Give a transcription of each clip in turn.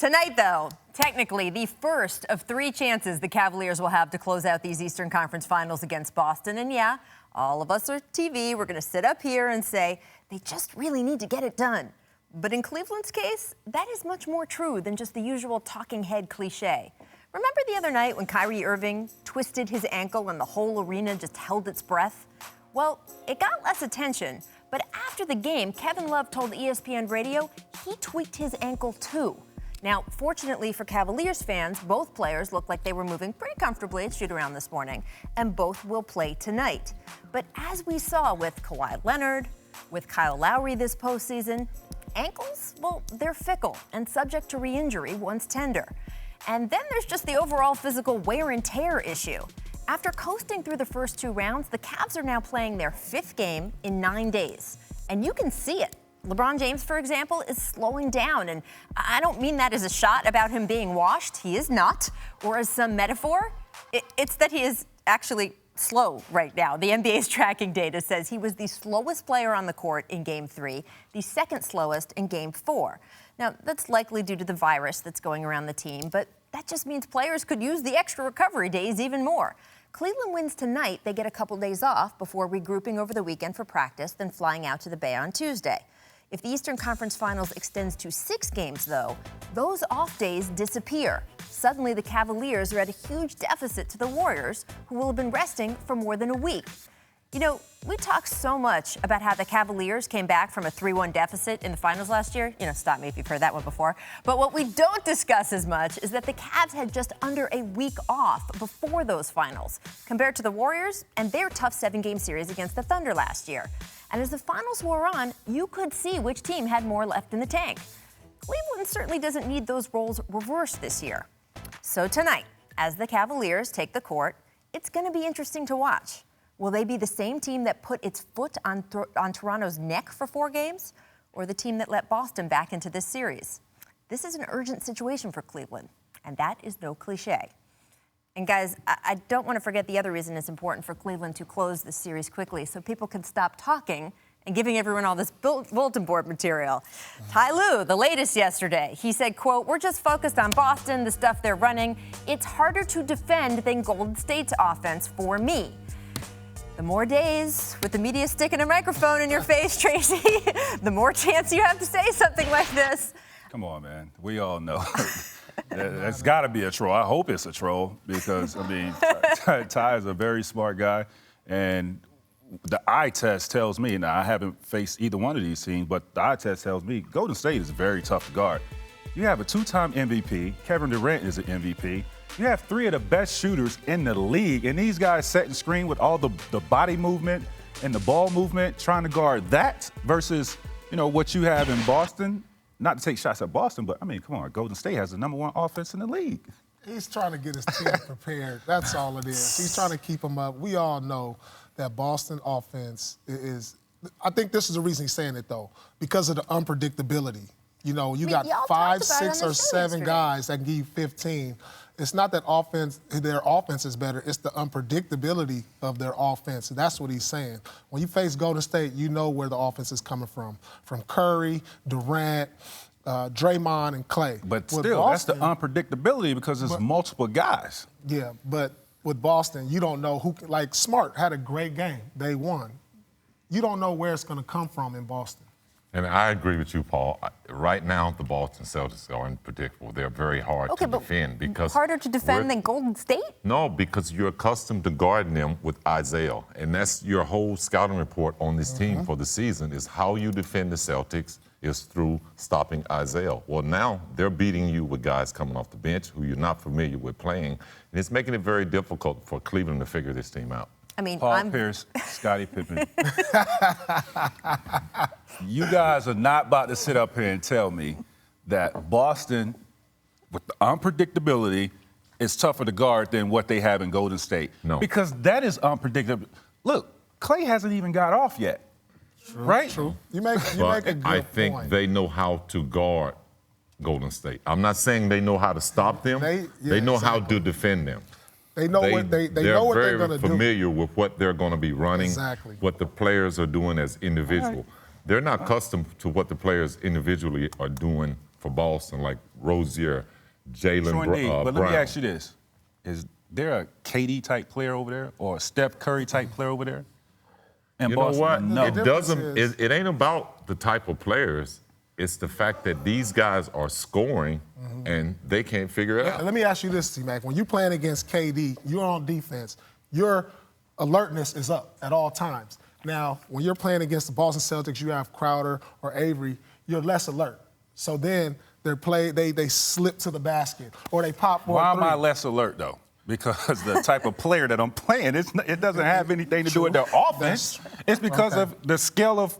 Tonight, though, technically the first of 3 chances the Cavaliers will have to close out these Eastern Conference Finals against Boston. And yeah, all of us are TV. We're going to sit up here and say they just really need to get it done. But in Cleveland's case, that is much more true than just the usual talking head cliche. Remember the other night when Kyrie Irving twisted his ankle and the whole arena just held its breath? Well, it got less attention, but after the game, Kevin Love told ESPN Radio he tweaked his ankle too. Now, fortunately for Cavaliers fans, both players looked like they were moving pretty comfortably at shoot-around this morning, and both will play tonight. But as we saw with Kawhi Leonard, with Kyle Lowry this postseason, ankles, well, they're fickle and subject to re-injury once tender. And then there's just the overall physical wear and tear issue. After coasting through the first 2 rounds, the Cavs are now playing their 5th game in 9 days. And you can see it. LeBron James, for example, is slowing down. And I don't mean that as a shot about him being washed. He is not. Or as some metaphor. It's that he is actually slow right now. The NBA's tracking data says he was the slowest player on the court in Game 3, the 2nd slowest in Game 4. Now, that's likely due to the virus that's going around the team, but that just means players could use the extra recovery days even more. Cleveland wins tonight. They get a couple days off before regrouping over the weekend for practice, then flying out to the Bay on Tuesday. If the Eastern Conference Finals extends to 6 games, though, those off days disappear. Suddenly, the Cavaliers are at a huge deficit to the Warriors, who will have been resting for more than a week. You know, we talk so much about how the Cavaliers came back from a 3-1 deficit in the finals last year. You know, stop me if you've heard that one before. But what we don't discuss as much is that the Cavs had just under a week off before those finals, compared to the Warriors and their tough 7-game series against the Thunder last year. And as the finals wore on, you could see which team had more left in the tank. Cleveland certainly doesn't need those roles reversed this year. So tonight, as the Cavaliers take the court, it's going to be interesting to watch. Will they be the same team that put its foot on Toronto's neck for 4 games, or the team that let Boston back into this series? This is an urgent situation for Cleveland, and that is no cliche. And guys, I don't want to forget the other reason it's important for Cleveland to close this series quickly, so people can stop talking and giving everyone all this bulletin board material. Ty Lue, the latest yesterday, he said, quote, "We're just focused on Boston, the stuff they're running. It's harder to defend than Golden State's offense for me." The more days with the media sticking a microphone in your face, Tracy, the more chance you have to say something like this. Come on, man. We all know. That's got to be a troll. I hope it's a troll because, I mean, Ty is a very smart guy. And the eye test tells me, now I haven't faced either one of these teams, but the eye test tells me Golden State is very tough to guard. You have a 2-time MVP. Kevin Durant is an MVP. You have 3 of the best shooters in the league, and these guys setting screen with all the body movement and the ball movement, trying to guard that versus, you know, what you have in Boston. Not to take shots at Boston, but, I mean, come on, Golden State has the #1 offense in the league. He's trying to get his team prepared. That's all it is. He's trying to keep them up. We all know that Boston offense is – I think this is the reason he's saying it, though, because of the unpredictability. You know, you got 5, 6, or 7 guys that can give you 15. It's not that their offense is better. It's the unpredictability of their offense. That's what he's saying. When you face Golden State, you know where the offense is coming from Curry, Durant, Draymond, and Clay. But still, Boston, that's the unpredictability because there's multiple guys. Yeah, but with Boston, you don't know who – like Smart had a great game. They won. You don't know where it's going to come from in Boston. And I agree with you, Paul. Right now, the Boston Celtics are unpredictable. They're very hard to defend because harder to defend than Golden State? No, because you're accustomed to guarding them with Isaiah, and that's your whole scouting report on this team for the season. Is how you defend the Celtics is through stopping Isaiah. Well, now they're beating you with guys coming off the bench who you're not familiar with playing, and it's making it very difficult for Cleveland to figure this team out. I mean, Pierce, Scottie Pippen. You guys are not about to sit up here and tell me that Boston, with the unpredictability, is tougher to guard than what they have in Golden State. No. Because that is unpredictable. Look, Clay hasn't even got off yet. True, right? True. You make a good point. I think they know how to guard Golden State. I'm not saying they know how to stop them. They know how to defend them. They know what they're going to do. They're very familiar with what they're going to be running, what the players are doing as individuals. They're not accustomed to what the players individually are doing for Boston, like Rozier, Jalen Sure indeed. Brown. But let me ask you this. Is there a KD-type player over there or a Steph Curry-type player over there? In You Boston? know what? No. It doesn't. It ain't about the type of players. It's the fact that these guys are scoring and they can't figure it out. Let me ask you this, T-Mac. When you're playing against KD, you're on defense. Your alertness is up at all times. Now, when you're playing against the Boston Celtics, you have Crowder or Avery, you're less alert. So then they slip to the basket or they pop more. Why am I less alert, though? Because the type of player that I'm playing, it doesn't have anything to do with their offense. It's because of the scale of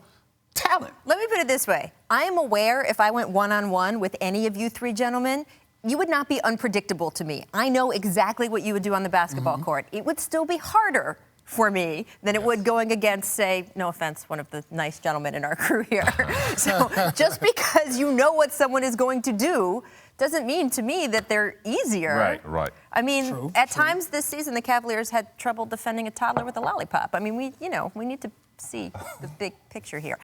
talent. Let me put it this way. I am aware if I went one-on-one with any of you three gentlemen, you would not be unpredictable to me. I know exactly what you would do on the basketball court. It would still be harder for me than it would going against, say, no offense, one of the nice gentlemen in our crew here. So just because you know what someone is going to do doesn't mean to me that they're easier. Right. I mean, at times this season, the Cavaliers had trouble defending a toddler with a lollipop. I mean, we need to see the big picture here.